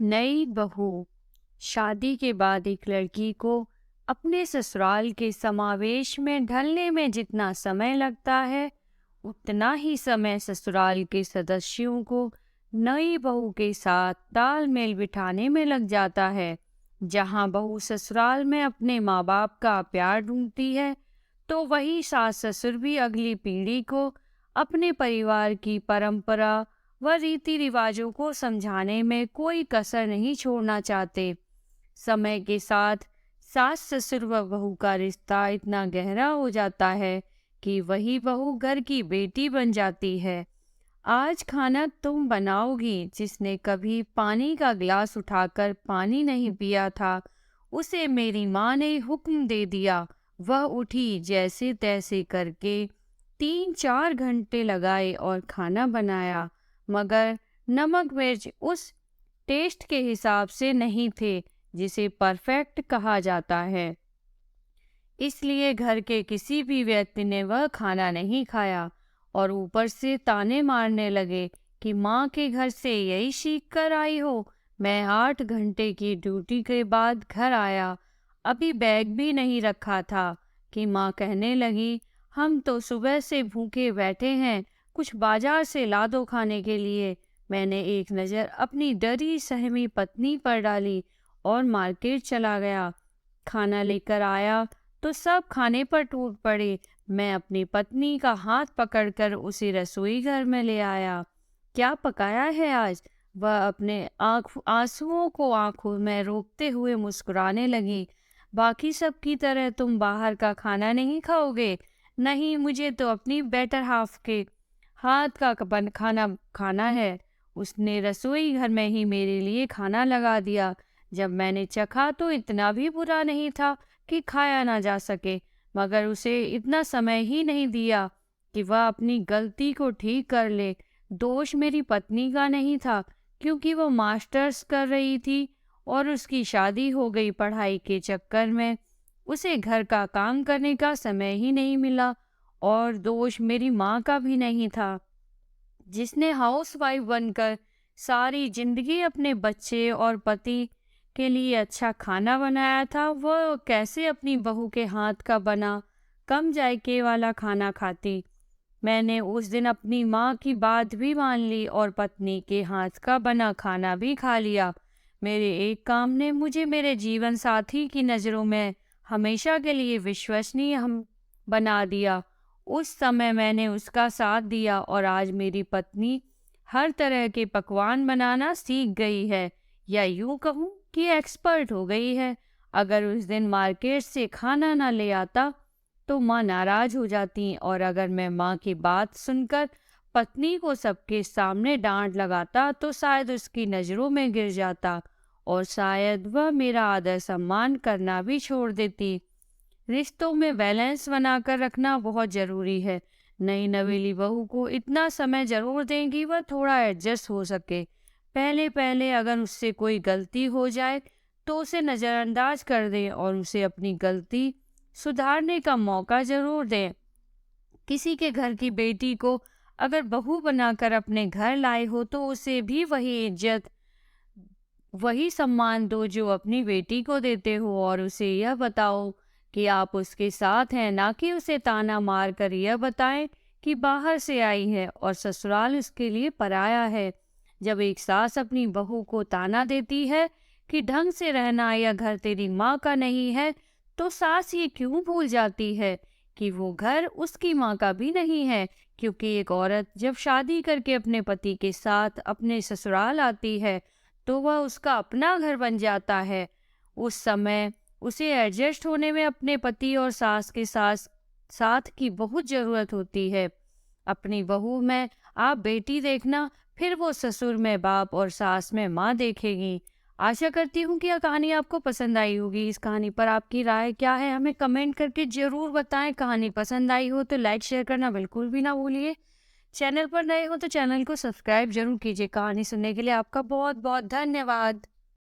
नई बहू शादी के बाद एक लड़की को अपने ससुराल के समावेश में ढलने में जितना समय लगता है, उतना ही समय ससुराल के सदस्यों को नई बहू के साथ तालमेल बिठाने में लग जाता है। जहां बहू ससुराल में अपने माँ बाप का प्यार ढूंढती है, तो वही सास ससुर भी अगली पीढ़ी को अपने परिवार की परंपरा व रीति रिवाजों को समझाने में कोई कसर नहीं छोड़ना चाहते। समय के साथ सास ससुर व बहू का रिश्ता इतना गहरा हो जाता है कि वही बहू घर की बेटी बन जाती है। आज खाना तुम बनाओगी। जिसने कभी पानी का गिलास उठाकर पानी नहीं पिया था, उसे मेरी माँ ने हुक्म दे दिया। वह उठी, जैसे तैसे करके 3-4 घंटे लगाए और खाना बनाया, मगर नमक मिर्च उस टेस्ट के हिसाब से नहीं थे जिसे परफेक्ट कहा जाता है। इसलिए घर के किसी भी व्यक्ति ने वह खाना नहीं खाया और ऊपर से ताने मारने लगे कि माँ के घर से यही सीख कर आई हो। मैं 8 घंटे की ड्यूटी के बाद घर आया, अभी बैग भी नहीं रखा था कि माँ कहने लगी, हम तो सुबह से भूखे बैठे हैं, कुछ बाजार से ला दो खाने के लिए। मैंने एक नज़र अपनी डरी सहमी पत्नी पर डाली और मार्केट चला गया। खाना लेकर आया तो सब खाने पर टूट पड़े। मैं अपनी पत्नी का हाथ पकड़कर उसे रसोई घर में ले आया। क्या पकाया है आज? वह अपने आंसुओं को आंखों में रोकते हुए मुस्कुराने लगी। बाकी सब की तरह तुम बाहर का खाना नहीं खाओगे? नहीं, मुझे तो अपनी बेटर हाफ के हाथ का खाना खाना है। उसने रसोई घर में ही मेरे लिए खाना लगा दिया। जब मैंने चखा तो इतना भी बुरा नहीं था कि खाया ना जा सके, मगर उसे इतना समय ही नहीं दिया कि वह अपनी गलती को ठीक कर ले। दोष मेरी पत्नी का नहीं था, क्योंकि वह मास्टर्स कर रही थी और उसकी शादी हो गई पढ़ाई के चक्कर में। उसे घर का काम करने का समय ही नहीं मिला। और दोष मेरी माँ का भी नहीं था, जिसने हाउसवाइफ बनकर सारी जिंदगी अपने बच्चे और पति के लिए अच्छा खाना बनाया था। वह कैसे अपनी बहू के हाथ का बना कम जायके वाला खाना खाती। मैंने उस दिन अपनी माँ की बात भी मान ली और पत्नी के हाथ का बना खाना भी खा लिया। मेरे एक काम ने मुझे मेरे जीवन साथी की नज़रों में हमेशा के लिए विश्वसनीय हम बना दिया। उस समय मैंने उसका साथ दिया और आज मेरी पत्नी हर तरह के पकवान बनाना सीख गई है, या यूं कहूँ कि एक्सपर्ट हो गई है। अगर उस दिन मार्केट से खाना ना ले आता तो माँ नाराज हो जाती, और अगर मैं माँ की बात सुनकर पत्नी को सबके सामने डांट लगाता तो शायद उसकी नज़रों में गिर जाता और शायद वह मेरा आदर सम्मान करना भी छोड़ देती। रिश्तों में बैलेंस बनाकर रखना बहुत ज़रूरी है। नई नवेली बहू को इतना समय ज़रूर दें कि वह थोड़ा एडजस्ट हो सके। पहले पहले अगर उससे कोई गलती हो जाए तो उसे नज़रअंदाज कर दें और उसे अपनी गलती सुधारने का मौका ज़रूर दें। किसी के घर की बेटी को अगर बहू बनाकर अपने घर लाए हो तो उसे भी वही इज्जत, वही सम्मान दो जो अपनी बेटी को देते हो, और उसे यह बताओ कि आप उसके साथ हैं, ना कि उसे ताना मार कर यह बताएं कि बाहर से आई है और ससुराल उसके लिए पराया है। जब एक सास अपनी बहू को ताना देती है कि ढंग से रहना या घर तेरी माँ का नहीं है, तो सास ये क्यों भूल जाती है कि वो घर उसकी माँ का भी नहीं है। क्योंकि एक औरत जब शादी करके अपने पति के साथ अपने ससुराल आती है तो वह उसका अपना घर बन जाता है। उस समय उसे एडजस्ट होने में अपने पति और सास के साथ साथ की बहुत ज़रूरत होती है। अपनी बहू में आप बेटी देखना, फिर वो ससुर में बाप और सास में माँ देखेगी। आशा करती हूँ कि यह कहानी आपको पसंद आई होगी। इस कहानी पर आपकी राय क्या है, हमें कमेंट करके ज़रूर बताएं। कहानी पसंद आई हो तो लाइक शेयर करना बिल्कुल भी ना भूलिए। चैनल पर नए हो तो चैनल को सब्सक्राइब जरूर कीजिए। कहानी सुनने के लिए आपका बहुत बहुत धन्यवाद।